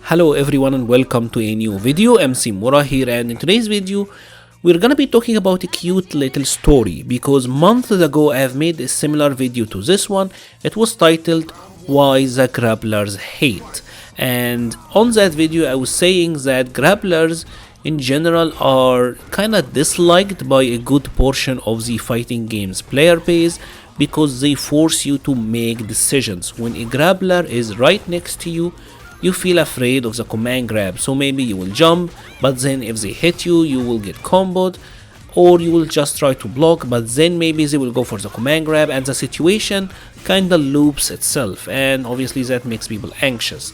Hello everyone and welcome to a new video. MC Mura here, and in today's video we're gonna be talking about a cute little story because months ago I have made a similar video to this one. It was titled Why the Grapplers Hate, and on that video I was saying that grapplers in general are kinda disliked by a good portion of the fighting games player base because they force you to make decisions. When a grappler is right next to you, you feel afraid of the command grab, so maybe you will jump, but then if they hit you, you will get comboed, or you will just try to block, but then maybe they will go for the command grab, and the situation kinda loops itself, and obviously that makes people anxious.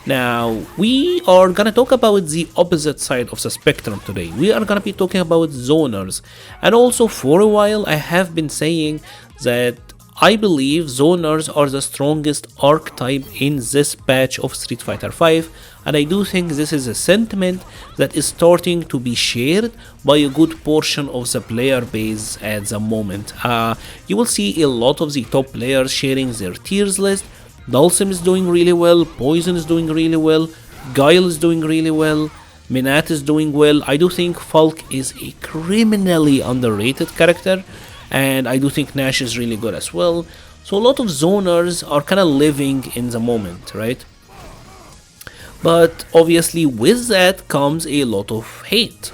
Now, we are gonna talk about the opposite side of the spectrum today. We are gonna be talking about zoners, and also for a while I have been saying that I believe zoners are the strongest archetype in this patch of Street Fighter V, and I do think this is a sentiment that is starting to be shared by a good portion of the player base at the moment. You will see a lot of the top players sharing their tiers list. Dhalsim is doing really well, Poison is doing really well, Guile is doing really well, Minat is doing well. I do think Falk is a criminally underrated character, and I do think Nash is really good as well. So a lot of zoners are kind of living in the moment, right? But obviously with that comes a lot of hate.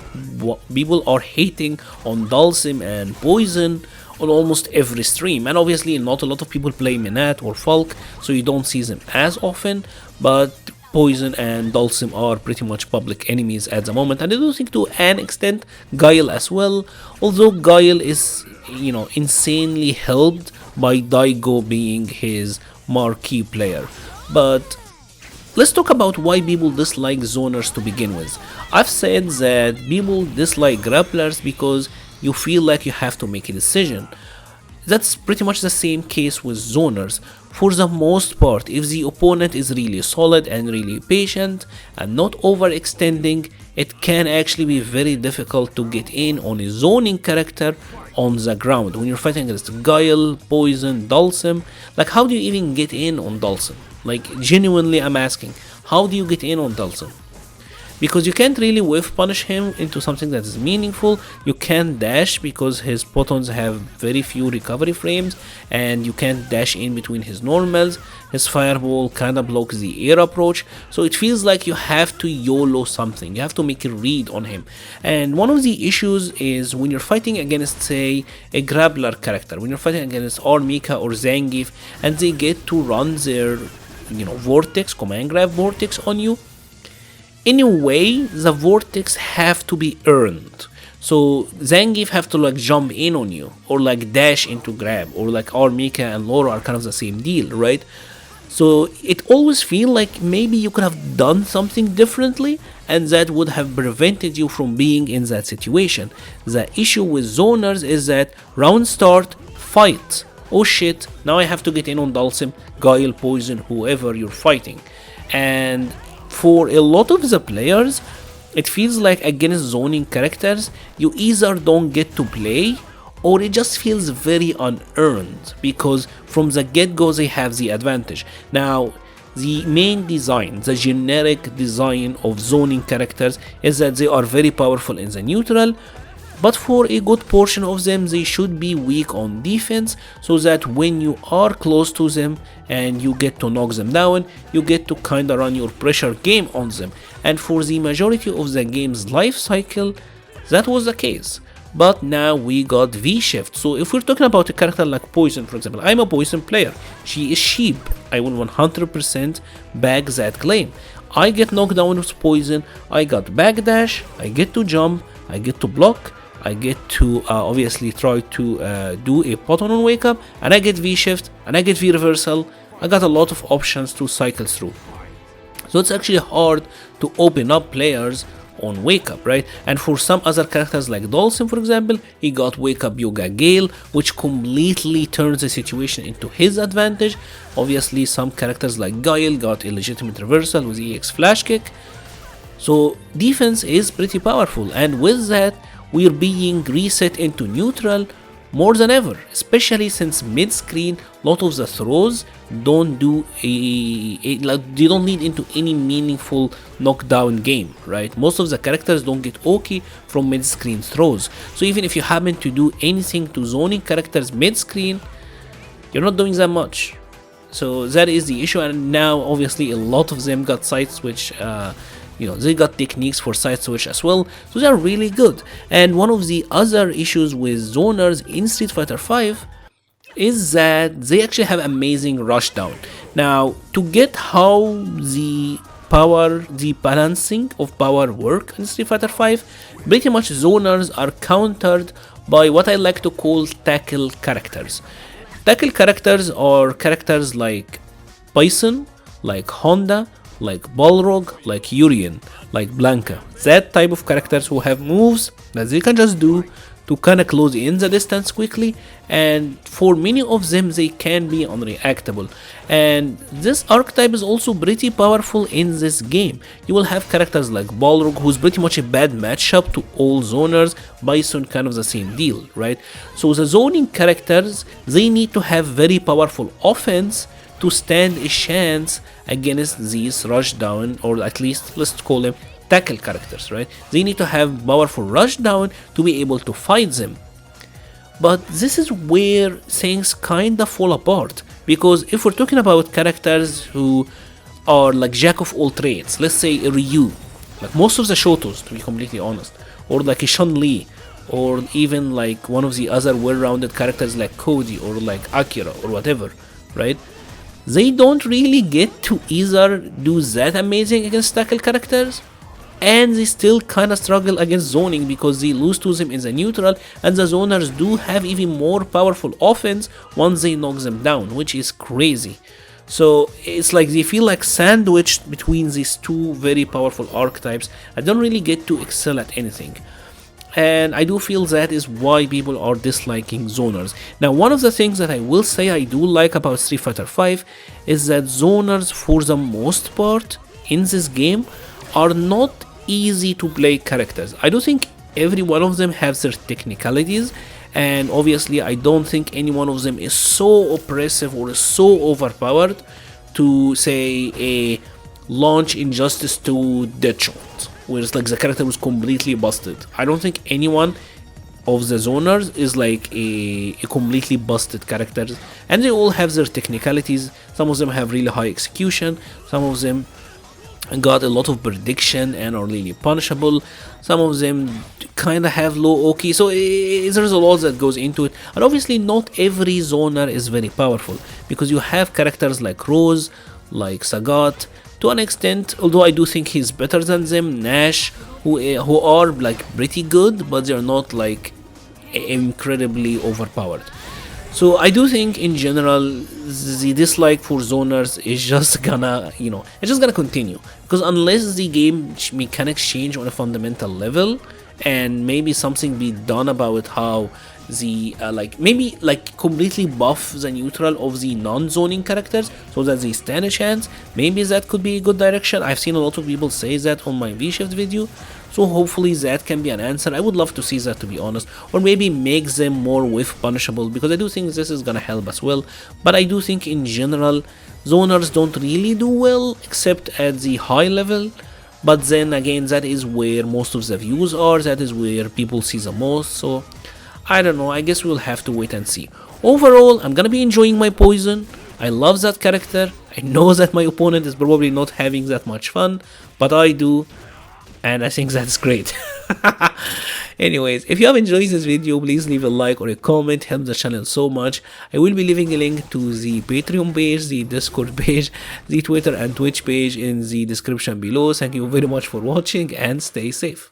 People are hating on Dhalsim and Poison on almost every stream, and obviously not a lot of people play Minat or Falk, so you don't see them as often, but Poison and Dhalsim are pretty much public enemies at the moment, and I do think to an extent Guile as well, although Guile is, insanely helped by Daigo being his marquee player. But let's talk about why people dislike zoners to begin with. I've said that people dislike grapplers because you feel like you have to make a decision. That's pretty much the same case with zoners. For the most part, if the opponent is really solid and really patient and not overextending, it can actually be very difficult to get in on a zoning character on the ground. When you're fighting against Guile, Poison, Dhalsim, like how do you even get in on Dhalsim? Like genuinely I'm asking, how do you get in on Dhalsim? Because you can't really whiff punish him into something that is meaningful. You can't dash because his buttons have very few recovery frames, and you can't dash in between his normals. His fireball kinda blocks the air approach, so it feels like you have to YOLO something. You have to make a read on him. And one of the issues is when you're fighting against, say, a grappler character, when you're fighting against Armika or Zangief, and they get to run their, vortex, command grab vortex on you. In a way, the vortex have to be earned. So Zangief have to jump in on you, or dash into grab, or Armika and Laura are kind of the same deal, right? So it always feel like maybe you could have done something differently, and that would have prevented you from being in that situation. The issue with zoners is that round start, fight. Oh shit, now I have to get in on Dhalsim, Guile, Poison, whoever you're fighting. And for a lot of the players, it feels like against zoning characters, you either don't get to play, or it just feels very unearned, because from the get-go they have the advantage. Now, the main design, the generic design of zoning characters is that they are very powerful in the neutral, but for a good portion of them they should be weak on defense, so that when you are close to them and you get to knock them down, you get to kinda run your pressure game on them. And for the majority of the game's life cycle, that was the case. But now we got V-Shift. So if we're talking about a character like Poison, for example, I'm a Poison player. She is cheap. I will 100% back that claim. I get knocked down with Poison, I got backdash, I get to jump, I get to block, I get to obviously try to do a button on wake up, and I get V-Shift, and I get V-Reversal. I got a lot of options to cycle through. So it's actually hard to open up players on wake up, right? And for some other characters like Dhalsim, for example, he got wake up Yoga Gale, which completely turns the situation into his advantage. Obviously some characters like Guile got a legitimate reversal with EX Flash Kick. So defense is pretty powerful, and with that we're being reset into neutral more than ever, especially since mid-screen, a lot of the throws don't do like they don't lead into any meaningful knockdown game, right? Most of the characters don't get okay from mid-screen throws. So even if you happen to do anything to zoning characters mid-screen, you're not doing that much. So that is the issue, and now obviously a lot of them got side switch, they got techniques for side switch as well, so they are really good. And one of the other issues with zoners in Street Fighter V is that they actually have amazing rushdown. Now, to get how the balancing of power work in Street Fighter V, pretty much zoners are countered by what I like to call tackle characters. Tackle characters are characters like Bison, like Honda, like Balrog, like Urien, like Blanca. That type of characters who have moves that they can just do to kind of close in the distance quickly, and for many of them they can be unreactable. And this archetype is also pretty powerful in this game. You will have characters like Balrog, who's pretty much a bad matchup to all zoners. Bison, kind of the same deal, right? So the zoning characters, they need to have very powerful offense to stand a chance against these rushdown, or at least let's call them tackle characters, right? They need to have powerful rushdown to be able to fight them. But this is where things kinda fall apart, because if we're talking about characters who are like jack of all trades, let's say a Ryu, like most of the Shotos to be completely honest, or like a Chun-Li, or even like one of the other well-rounded characters like Cody or like Akira or whatever, right? They don't really get to either do that amazing against tackle characters, and they still kinda struggle against zoning because they lose to them in the neutral, and the zoners do have even more powerful offense once they knock them down, which is crazy. So it's like they feel like sandwiched between these two very powerful archetypes. I don't really get to excel at anything. And I do feel that is why people are disliking zoners. Now, one of the things that I will say I do like about Street Fighter V is that zoners, for the most part in this game, are not easy to play characters. I do think every one of them has their technicalities, and obviously I don't think any one of them is so oppressive or so overpowered to say a launch Injustice 2 Deadshot, where it's like the character was completely busted. I don't think anyone of the zoners is like a completely busted character, and they all have their technicalities. Some of them have really high execution, some of them got a lot of prediction and are really punishable, some of them kind of have low OK, so there's a lot that goes into it. And obviously not every zoner is very powerful, because you have characters like Rose, like Sagat, to an extent, although I do think he's better than them, Nash, who are like pretty good, but they're not like incredibly overpowered. So I do think in general the dislike for zoners is just gonna, it's just gonna continue, because unless the game mechanics change on a fundamental level and maybe something be done about how the maybe completely buff the neutral of the non-zoning characters so that they stand a chance, maybe that could be a good direction. I've seen a lot of people say that on my V-Shift video, so hopefully that can be an answer. I would love to see that, to be honest, or maybe make them more whiff punishable, because I do think this is gonna help as well. But I do think in general zoners don't really do well except at the high level. But then again, that is where most of the views are, that is where people see the most, so I don't know, I guess we'll have to wait and see. Overall, I'm gonna be enjoying my Poison. I love that character. I know that my opponent is probably not having that much fun, but I do, and I think that's great. Anyways, if you have enjoyed this video, please leave a like or a comment, help the channel so much. I will be leaving a link to the Patreon page, the Discord page, the Twitter and Twitch page in the description below. Thank you very much for watching, and stay safe.